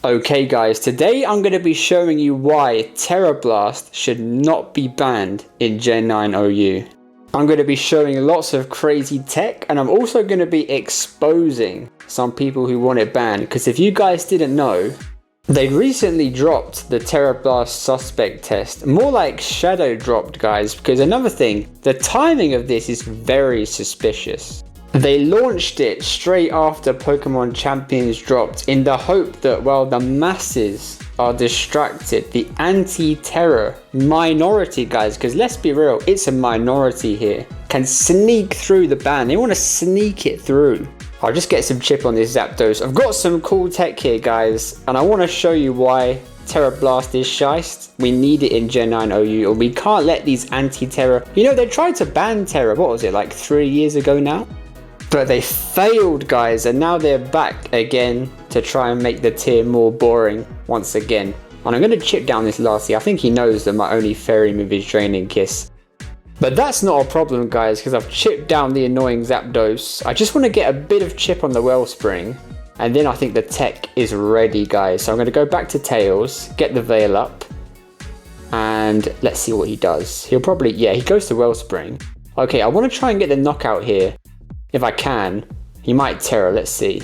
Okay guys, today I'm going to be showing you why Tera Blast should not be banned in Gen 9 OU. I'm going to be showing lots of crazy tech, and I'm also going to be exposing some people who want it banned, because if you guys didn't know, they recently dropped the Tera Blast suspect test, more like shadow dropped guys, because another thing, the timing of this is very suspicious. They launched it straight after Pokemon Champions dropped in the hope that, well, the masses are distracted. The anti-Tera minority guys, because let's be real, it's a minority here, can sneak through the ban. They want to sneak it through. I'll just get some chip on this Zapdos. I've got some cool tech here guys, and I want to show you why Tera Blast is shiced. We need it in Gen 9 OU, or we can't let these anti-Tera... You know, they tried to ban Tera, what was it, like 3 years ago now? But they failed guys, and now they're back again to try and make the tier more boring once again. And I'm going to chip down this Lassie. I think he knows that my only fairy move is Draining Kiss. But that's not a problem guys, because I've chipped down the annoying Zapdos. I just want to get a bit of chip on the Wellspring, and then I think the tech is ready guys. So I'm going to go back to Tails, get the Veil up, and let's see what he does. He'll probably, yeah, he goes to Wellspring. Okay, I want to try and get the knockout here. If I can. He might Tera, let's see.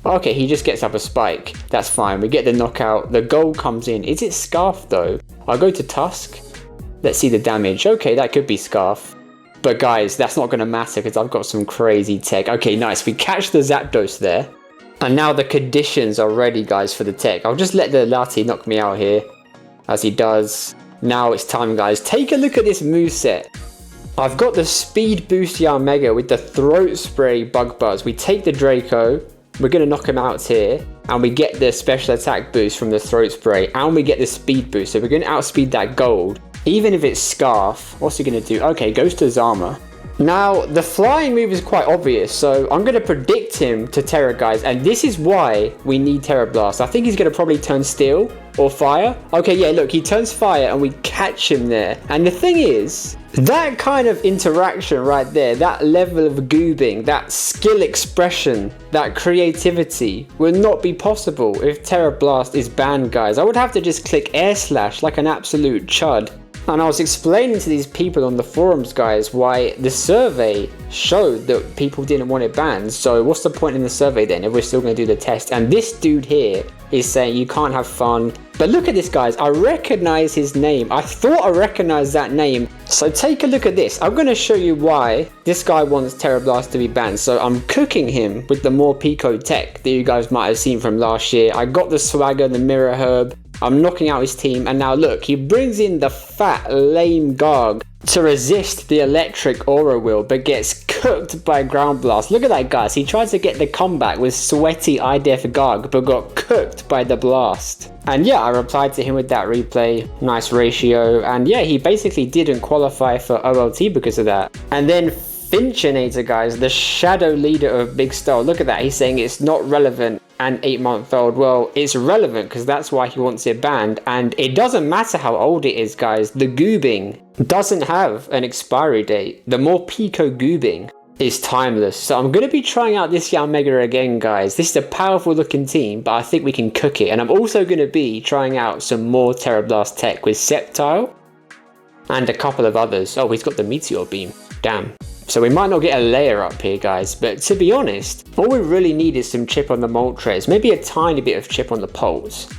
Okay, he just gets up a spike. That's fine, we get the knockout. The gold comes in. Is it Scarf though? I'll go to Tusk. Let's see the damage. Okay, that could be Scarf. But guys, that's not going to matter because I've got some crazy tech. Okay, nice. We catch the Zapdos there. And now the conditions are ready, guys, for the tech. I'll just let the Lati knock me out here. As he does. Now it's time, guys. Take a look at this moveset. I've got the Speed Boost Mega with the Throat Spray Bug Buzz. We take the Draco, we're going to knock him out here, and we get the Special Attack Boost from the Throat Spray, and we get the Speed Boost, so we're going to outspeed that Gold. Even if it's Scarf, what's he going to do? Okay, goes to Zama. Now, the flying move is quite obvious, so I'm going to predict him to Tera, guys, and this is why we need Tera Blast. I think he's going to probably turn Steel or Fire. Okay, yeah, look, he turns Fire, and we catch him there. And the thing is, that kind of interaction right there, that level of goobing, that skill expression, that creativity would not be possible if Tera Blast is banned, guys. I would have to just click Air Slash like an absolute chud. And I was explaining to these people on the forums, guys, why the survey showed that people didn't want it banned. So what's the point in the survey then if we're still going to do the test? And this dude here is saying you can't have fun. But look at this, guys. I recognize his name. I thought I recognized that name. So take a look at this. I'm going to show you why this guy wants Tera Blast to be banned. So I'm cooking him with the more Pico tech that you guys might have seen from last year. I got the Swagger, the Mirror Herb. I'm knocking out his team, and now look, he brings in the fat, lame Garg to resist the electric Aura Wheel, but gets cooked by Ground Blast. Look at that, guys. He tried to get the comeback with sweaty IDEF Garg, but got cooked by the Blast. And yeah, I replied to him with that replay. Nice ratio. And yeah, he basically didn't qualify for OLT because of that. And then Finchinator, guys, the shadow leader of Big Star. Look at that. He's saying it's not relevant and 8-month-old. Well, it's relevant because that's why he wants it banned. And it doesn't matter how old it is, guys. The goobing doesn't have an expiry date. The more Pico goobing is timeless. So I'm going to be trying out this Mega again, guys. This is a powerful looking team, but I think we can cook it. And I'm also going to be trying out some more Tera Blast tech with Sceptile and a couple of others. Oh, he's got the Meteor Beam. Damn. So we might not get a layer up here, guys, but to be honest, all we really need is some chip on the Moltres, maybe a tiny bit of chip on the Pulse.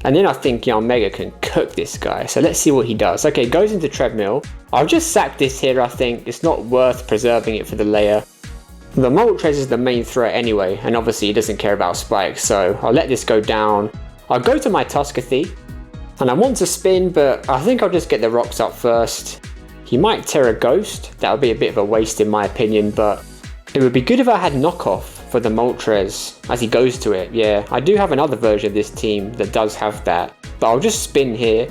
And then I think Mega can cook this guy, so let's see what he does. Okay, goes into Treadmill. I'll just sack this here, I think. It's not worth preserving it for the layer. The Moltres is the main threat anyway, and obviously he doesn't care about spikes, so I'll let this go down. I'll go to my Tuskathy, and I want to spin, but I think I'll just get the rocks up first. He might Tera Ghost. That would be a bit of a waste in my opinion, but it would be good if I had knockoff for the Moltres as he goes to it. Yeah, I do have another version of this team that does have that, but I'll just spin here.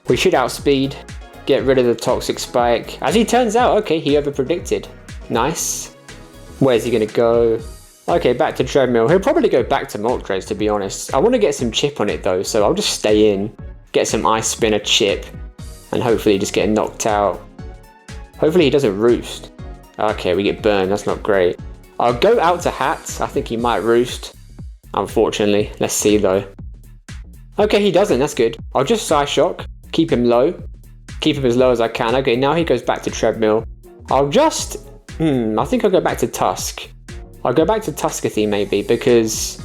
We should outspeed, get rid of the Toxic Spike. As he turns out, okay, he overpredicted. Nice. Where's he gonna go? Okay, back to Treadmill. He'll probably go back to Moltres, to be honest. I want to get some chip on it though, so I'll just stay in, get some Ice Spinner chip, and hopefully just get knocked out. Hopefully he doesn't roost. Okay, we get burned. That's not great. I'll go out to Hat. I think he might roost. unfortunately. Let's see though. Okay, he doesn't, that's good. I'll just Psyshock, keep him low. Keep him as low as I can. Okay, now he goes back to Treadmill. I'll just... I think I'll go back to Tusk. I'll go back to Tuskathy maybe, because...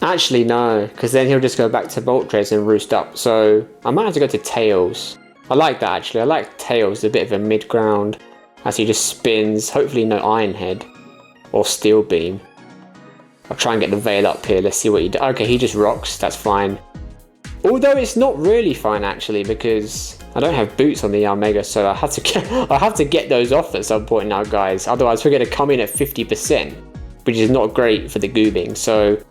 Actually, no, because then he'll just go back to Moltres and roost up. So, I might have to go to Tails. I like that, actually. I like Tails, a bit of a mid-ground, as he just spins. Hopefully no Iron Head or Steel Beam. I'll try and get the Veil up here. Let's see what he does. Okay, he just rocks. That's fine. Although it's not really fine, actually, because I don't have boots on the Omega, so I have to get those off at some point now, guys. Otherwise, we're going to come in at 50%, which is not great for the goobing. So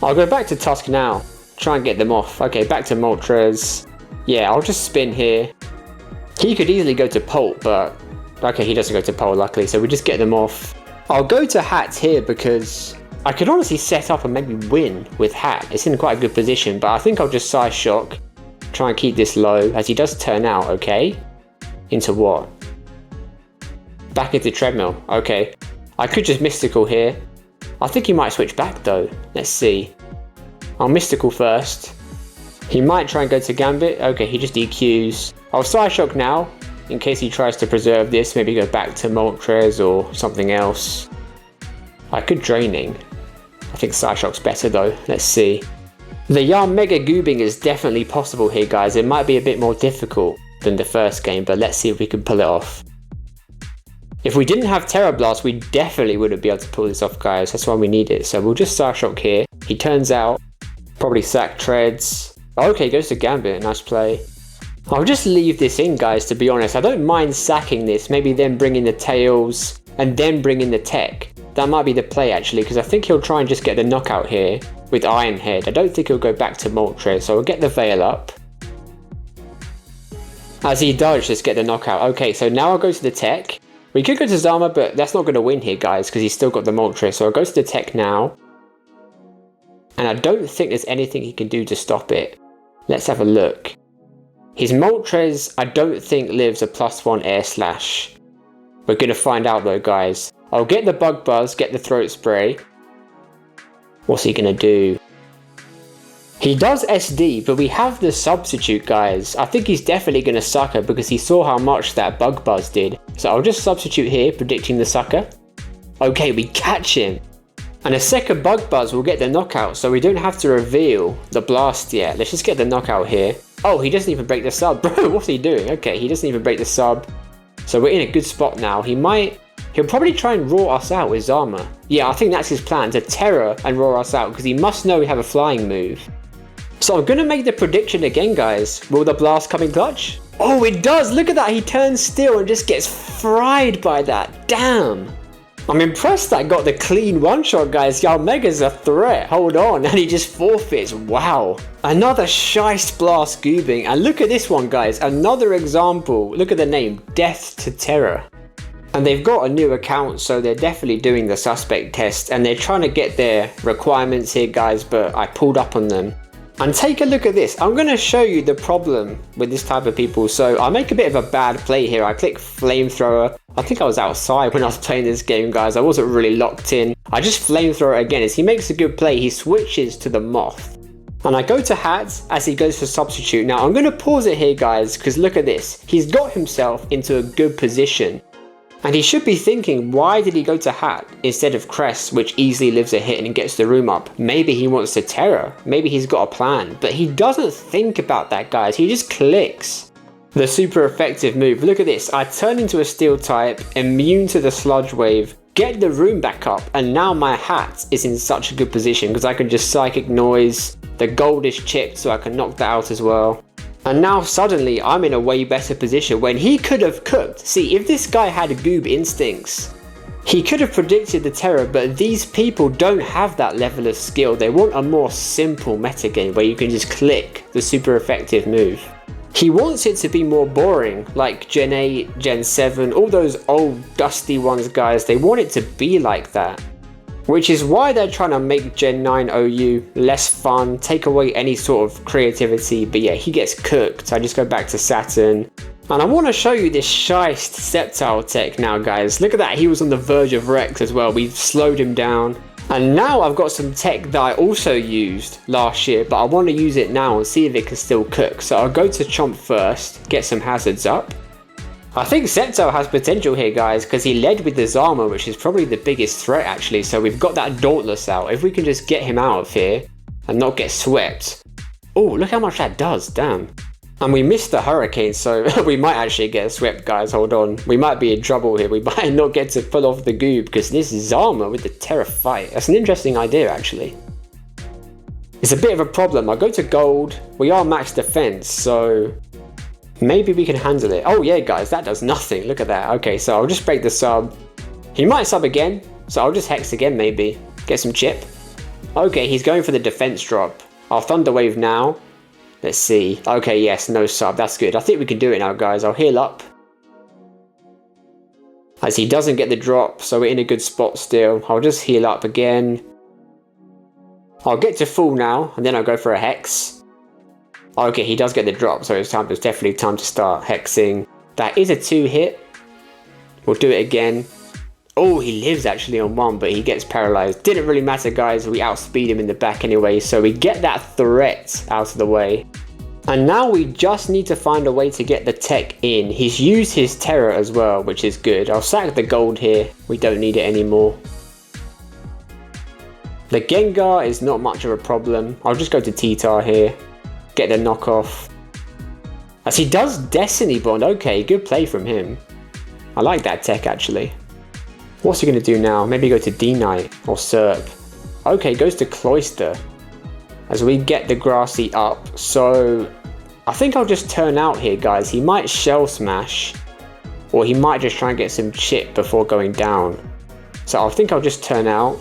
I'll go back to Tusk now. Try and get them off. Okay, back to Moltres. Yeah, I'll just spin here. He could easily go to Pult, but... Okay, he doesn't go to Pult, luckily, so we just get them off. I'll go to Hat here because I could honestly set up and maybe win with Hat. It's in quite a good position, but I think I'll just Psyshock. Try and keep this low, as he does turn out, okay? Into what? Back into Treadmill, okay. I could just Mystical here. I think he might switch back though. Let's see. I'll Mystical first. He might try and go to Gambit. Okay, he just DQs. I'll Psyshock now, in case he tries to preserve this. Maybe go back to Moltres or something else. I could Draining. I think Psyshock's better though. Let's see. The Yarn Mega Goobing is definitely possible here, guys. It might be a bit more difficult than the first game, but let's see if we can pull it off. If we didn't have Tera Blast, we definitely wouldn't be able to pull this off, guys. That's why we need it. So we'll just Psyshock here. He turns out, probably sack Treads. Okay, goes to Gambit. Nice play. I'll just leave this in, guys, to be honest. I don't mind sacking this. Maybe then bring in the Tails and then bring in the Tech. That might be the play, actually, because I think he'll try and just get the knockout here with Iron Head. I don't think he'll go back to Moltres, so we'll get the Veil up. As he does, just get the knockout. Okay, so now I'll go to the Tech. We could go to Zama, but that's not going to win here, guys, because he's still got the Moltres. So I'll go to the Tech now. And I don't think there's anything he can do to stop it. Let's have a look. His Moltres, I don't think lives a +1 Air Slash. We're going to find out though, guys. I'll get the Bug Buzz, get the Throat Spray. What's he going to do? He does SD, but we have the Substitute, guys. I think he's definitely going to Sucker because he saw how much that Bug Buzz did. So I'll just Substitute here, predicting the Sucker. Okay, we catch him. And a second Bug Buzz will get the knockout, so we don't have to reveal the Blast yet. Let's just get the knockout here. Oh, he doesn't even break the sub. Bro, what's he doing? Okay, he doesn't even break the sub. So we're in a good spot now. He'll probably try and roar us out with Zama. Yeah, I think that's his plan, to Terror and roar us out, because he must know we have a flying move. So I'm going to make the prediction again, guys. Will the Blast come in clutch? Oh, it does! Look at that! He turns still and just gets fried by that. Damn! I'm impressed that I got the clean one-shot, guys. Mega's a threat. Hold on. And he just forfeits. Wow. Another Shiest Blast Goobing. And look at this one, guys. Another example. Look at the name. Death to Terror. And they've got a new account, so they're definitely doing the suspect test. And they're trying to get their requirements here, guys. But I pulled up on them. And take a look at this. I'm going to show you the problem with this type of people. So I make a bit of a bad play here. I click Flamethrower. I think I was outside when I was playing this game, guys. I wasn't really locked in. I just Flamethrower again. As he makes a good play, he switches to the Moth. And I go to Hat as he goes for Substitute. Now I'm going to pause it here, guys, because look at this. He's got himself into a good position. And he should be thinking, why did he go to Hat instead of Crest, which easily lives a hit and gets the room up? Maybe he wants to Terror. Maybe he's got a plan. But he doesn't think about that, guys. He just clicks. The super effective move. Look at this. I turn into a Steel type, immune to the Sludge Wave, get the room back up, and now my Hat is in such a good position because I can just Psychic Noise. The gold is chipped, so I can knock that out as well. And now suddenly I'm in a way better position when he could have cooked. See, if this guy had Goob instincts, he could have predicted the Terror, but these people don't have that level of skill. They want a more simple metagame where you can just click the super effective move. He wants it to be more boring, like Gen 8, Gen 7, all those old dusty ones, guys. They want it to be like that. Which is why they're trying to make Gen 9 OU less fun, take away any sort of creativity. But yeah, he gets cooked. I just go back to Saturn. And I want to show you this Shiest Sceptile tech now, guys. Look at that. He was on the verge of Rex as well. We've slowed him down. And now I've got some tech that I also used last year, but I want to use it now and see if it can still cook. So I'll go to Chomp first, get some hazards up. I think Sceptile has potential here, guys, because he led with the Zama, which is probably the biggest threat actually. So we've got that Dauntless out. If we can just get him out of here and not get swept. Oh, look how much that does, damn. And we missed the Hurricane, so we might actually get swept, guys. Hold on. We might be in trouble here. We might not get to pull off the Goob because this Zama with the Tera fight. That's an interesting idea, actually. It's a bit of a problem. I go to gold. We are max defense, so maybe we can handle it. Oh, yeah, guys, that does nothing. Look at that. Okay, so I'll just break the sub. He might sub again, so I'll just hex again, maybe. Get some chip. Okay, he's going for the defense drop. I'll Thunder Wave now. Let's see. Okay, yes, no sub. That's good. I think we can do it now, guys. I'll heal up. As he doesn't get the drop, so we're in a good spot still. I'll just heal up again. I'll get to full now, and then I'll go for a hex. Okay, he does get the drop, so it's definitely time to start hexing. That is a 2-hit. We'll do it again. Oh, he lives actually on 1, but he gets paralyzed. Didn't really matter, guys. We outspeed him in the back anyway, so we get that threat out of the way. And now we just need to find a way to get the tech in. He's used his Tera as well, which is good. I'll sack the gold here. We don't need it anymore. The Gengar is not much of a problem. I'll just go to T-Tar here. Get the knockoff. As he does Destiny Bond. Okay, good play from him. I like that tech actually. What's he going to do now? Maybe go to D-Knight or Serp. Okay, goes to Cloyster. As we get the Grassy up. So I think I'll just turn out here, guys. He might Shell Smash. Or he might just try and get some chip before going down. So I think I'll just turn out.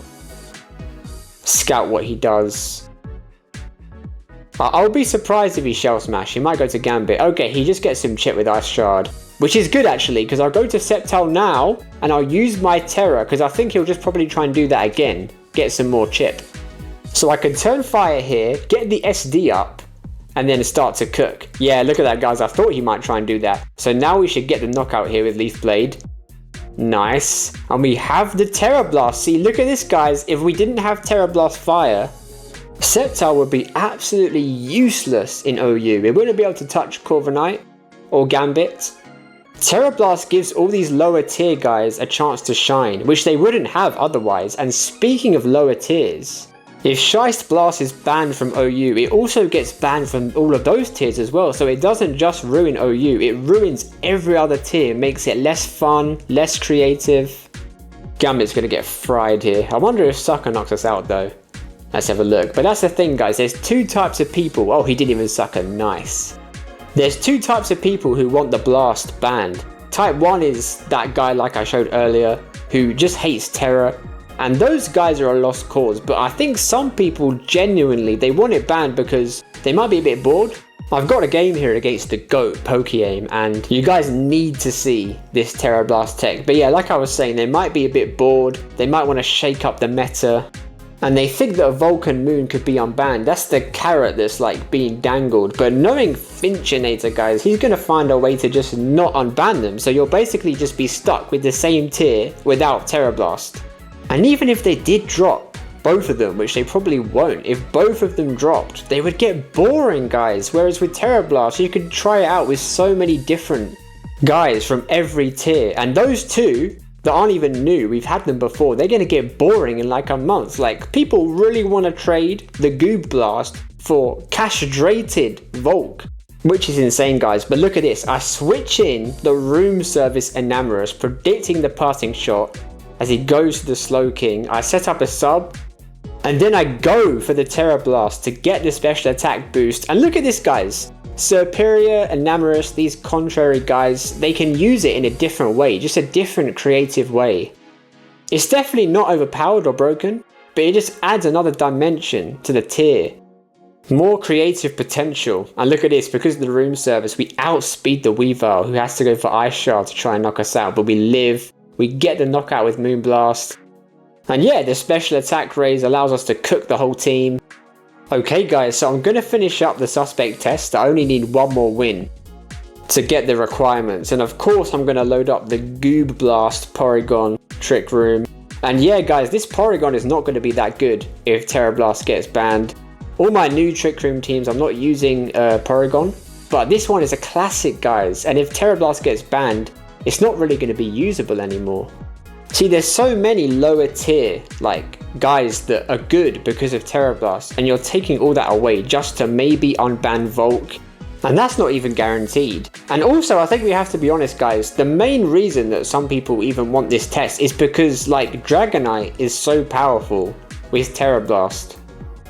Scout what he does. I'll be surprised if he Shell Smash. He might go to Gambit. Okay, he just gets some chip with Ice Shard. Which is good actually, because I'll go to Sceptile now, and I'll use my Tera, because I think he'll just probably try and do that again. Get some more chip. So I can turn fire here, get the SD up, and then start to cook. Yeah, look at that, guys. I thought he might try and do that. So now we should get the knockout here with Leaf Blade. Nice. And we have the Tera Blast. See, look at this, guys. If we didn't have Tera Blast Fire, Sceptile would be absolutely useless in OU. It wouldn't be able to touch Corviknight or Gambit. Tera Blast gives all these lower tier guys a chance to shine, which they wouldn't have otherwise. And speaking of lower tiers, if Shiest Blast is banned from OU, it also gets banned from all of those tiers as well. So it doesn't just ruin OU, it ruins every other tier, makes it less fun, less creative. Gambit's gonna get fried here. I wonder if Sucker knocks us out though. Let's have a look. But that's the thing, guys, there's two types of people. Oh, he didn't even Sucker, nice. There's two types of people who want the Blast banned. Type 1 is that guy like I showed earlier, who just hates Tera. And those guys are a lost cause, but I think some people genuinely, they want it banned because they might be a bit bored. I've got a game here against the GOAT Pokeaim, and you guys need to see this Tera Blast tech. But yeah, like I was saying, they might be a bit bored, they might want to shake up the meta, and they think that a Vulcan Moon could be unbanned. That's the carrot that's like being dangled. But knowing Finchinator, guys, he's going to find a way to just not unban them. So you'll basically just be stuck with the same tier without Tera Blast. And even if they did drop both of them, which they probably won't, if both of them dropped, they would get boring, guys. Whereas with Tera Blast, you could try it out with so many different guys from every tier. And those two that aren't even new, we've had them before, they're going to get boring in like a month. Like, people really want to trade the Goob Blast for castrated Volk, which is insane, guys. But look at this, I switch in the Room Service Enamorous, predicting the passing shot as he goes to the Slow King. I set up a sub, and then I go for the Tera Blast to get the special attack boost. And look at this, guys. Superior, Enamorous, these contrary guys, they can use it in a different way, just a different creative way. It's definitely not overpowered or broken, but it just adds another dimension to the tier. More creative potential. And look at this, because of the Room Service, we outspeed the Weavile, who has to go for Ice Shard to try and knock us out, but we live. We get the knockout with Moonblast. And yeah, the special attack raise allows us to cook the whole team. Okay guys, so I'm going to finish up the suspect test. I only need one more win to get the requirements. And of course I'm going to load up the Goob Blast Porygon Trick Room. And yeah guys, this Porygon is not going to be that good if Tera Blast gets banned. All my new Trick Room teams, I'm not using Porygon, but this one is a classic guys, and if Tera Blast gets banned, it's not really going to be usable anymore. See, there's so many lower tier like guys that are good because of Tera Blast, and you're taking all that away just to maybe unban Volk. And that's not even guaranteed. And also, I think we have to be honest guys, the main reason that some people even want this test is because like Dragonite is so powerful with Tera Blast.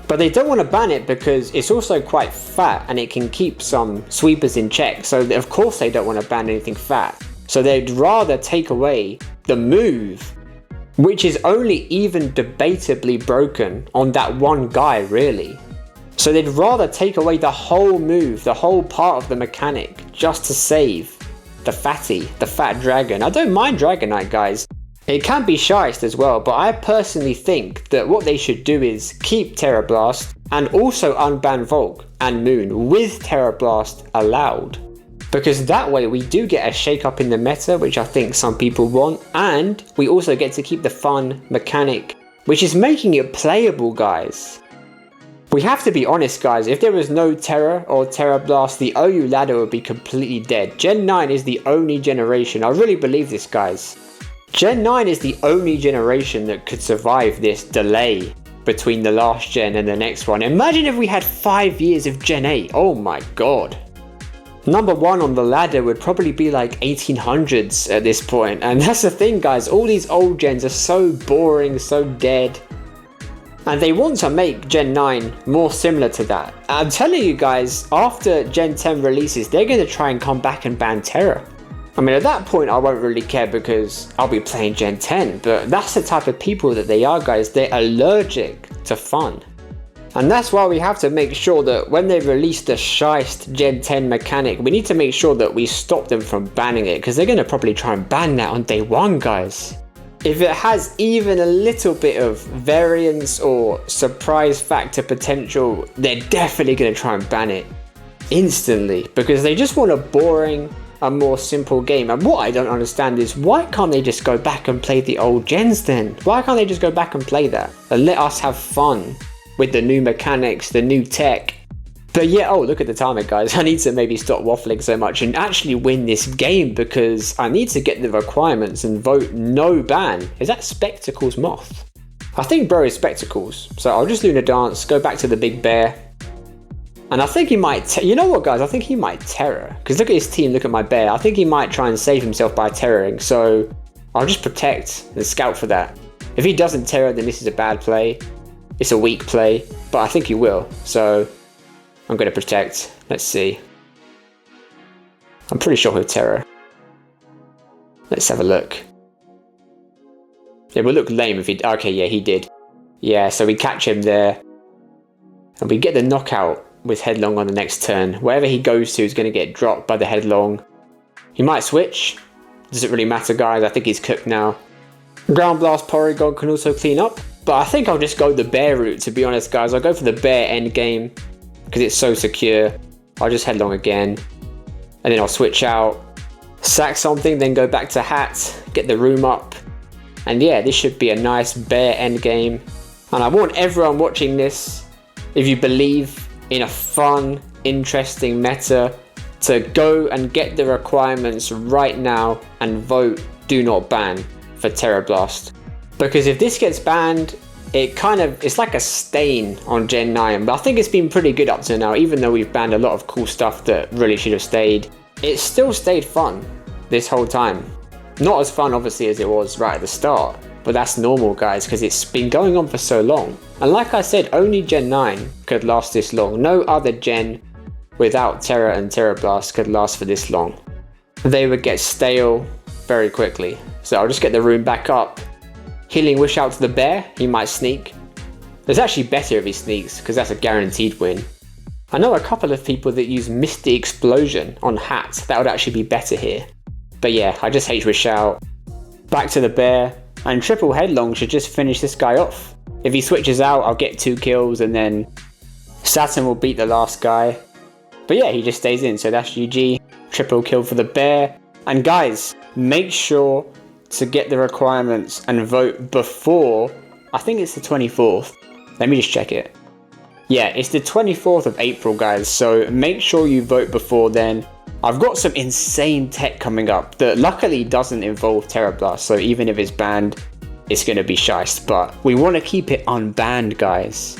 But they don't want to ban it because it's also quite fat and it can keep some sweepers in check. So of course they don't want to ban anything fat. So they'd rather take away the move, which is only even debatably broken on that one guy really. So they'd rather take away the whole move, the whole part of the mechanic, just to save the fat dragon. I don't mind Dragonite guys. It can be shiced as well, but I personally think that what they should do is keep Tera Blast and also unban Volk and Moon with Tera Blast allowed. Because that way we do get a shake up in the meta, which I think some people want, and we also get to keep the fun mechanic, which is making it playable guys. We have to be honest guys, if there was no Tera or Tera Blast, the OU ladder would be completely dead. Gen 9 is the only generation, I really believe this guys. Gen 9 is the only generation that could survive this delay between the last gen and the next one. Imagine if we had 5 years of Gen 8, oh my god. Number 1 on the ladder would probably be like 1800s at this point. And that's the thing guys, all these old gens are so boring, so dead. And they want to make Gen 9 more similar to that. I'm telling you guys, after Gen 10 releases, they're going to try and come back and ban Tera. I mean, at that point, I won't really care because I'll be playing Gen 10. But that's the type of people that they are, guys. They're allergic to fun. And that's why we have to make sure that when they release the shiced Gen 10 mechanic, we need to make sure that we stop them from banning it. Because they're going to probably try and ban that on day 1, guys. If it has even a little bit of variance or surprise factor potential, they're definitely going to try and ban it instantly because they just want a boring, a more simple game. And what I don't understand is why can't they just go back and play the old gens then? Why can't they just go back and play that and let us have fun with the new mechanics, the new tech? But yeah, oh, look at the timer, guys. I need to maybe stop waffling so much and actually win this game because I need to get the requirements and vote no ban. Is that Spectacles Moth? I think bro is Spectacles. So I'll just Lunar Dance, go back to the big bear. And I think he might, you know what guys, I think he might Tera. Because look at his team, look at my bear. I think he might try and save himself by Terraing. So I'll just protect and scout for that. If he doesn't Tera, then this is a bad play. It's a weak play, but I think he will. So I'm going to protect. Let's see. I'm pretty sure he'll Tera. Let's have a look. It would look lame if he... Okay, yeah, he did. Yeah, so we catch him there. And we get the knockout with Headlong on the next turn. Wherever he goes to is going to get dropped by the Headlong. He might switch. Doesn't really matter, guys. I think he's cooked now. Ground Blast Porygon can also clean up. But I think I'll just go the bear route, to be honest, guys. I'll go for the bear end game. Because it's so secure. I'll just Headlong again. And then I'll switch out. Sack something, then go back to Hat. Get the room up. And yeah, this should be a nice bear end game. And I want everyone watching this, if you believe in a fun, interesting meta, to go and get the requirements right now and vote do not ban for Tera Blast. Because if this gets banned, it's like a stain on Gen 9, but I think it's been pretty good up to now. Even though we've banned a lot of cool stuff that really should have stayed, it still stayed fun this whole time. Not as fun obviously as it was right at the start, but that's normal, guys, because it's been going on for so long. And like I said, only Gen 9 could last this long. No other gen without Tera and Tera Blast could last for this long. They would get stale very quickly. So I'll just get the room back up. Healing Wish out to the bear, he might sneak. It's actually better if he sneaks, because that's a guaranteed win. I know a couple of people that use Misty Explosion on Hat, that would actually be better here. But yeah, I just H-Wish out. Back to the bear, and triple Headlong should just finish this guy off. If he switches out, I'll get 2 kills, and then Saturn will beat the last guy. But yeah, he just stays in, so that's GG. Triple kill for the bear. And guys, make sure to get the requirements and vote before, I think it's the 24th. Let me just check it. Yeah, it's the 24th of April, guys, so make sure you vote before then. I've got some insane tech coming up that luckily doesn't involve Tera Blast, so even if it's banned, it's going to be shiced, but we want to keep it unbanned, guys.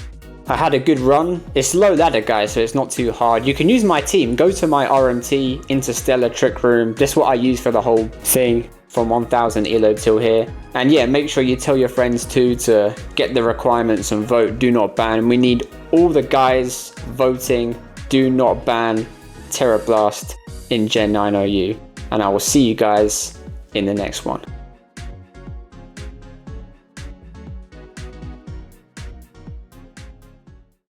I had a good run. It's low ladder, guys, so it's not too hard. You can use my team. Go to my RMT, Interstellar, Trick Room. This is what I use for the whole thing from 1000 ELO till here. And yeah, make sure you tell your friends too to get the requirements and vote. Do not ban. We need all the guys voting. Do not ban Tera Blast in Gen 9 OU. And I will see you guys in the next one.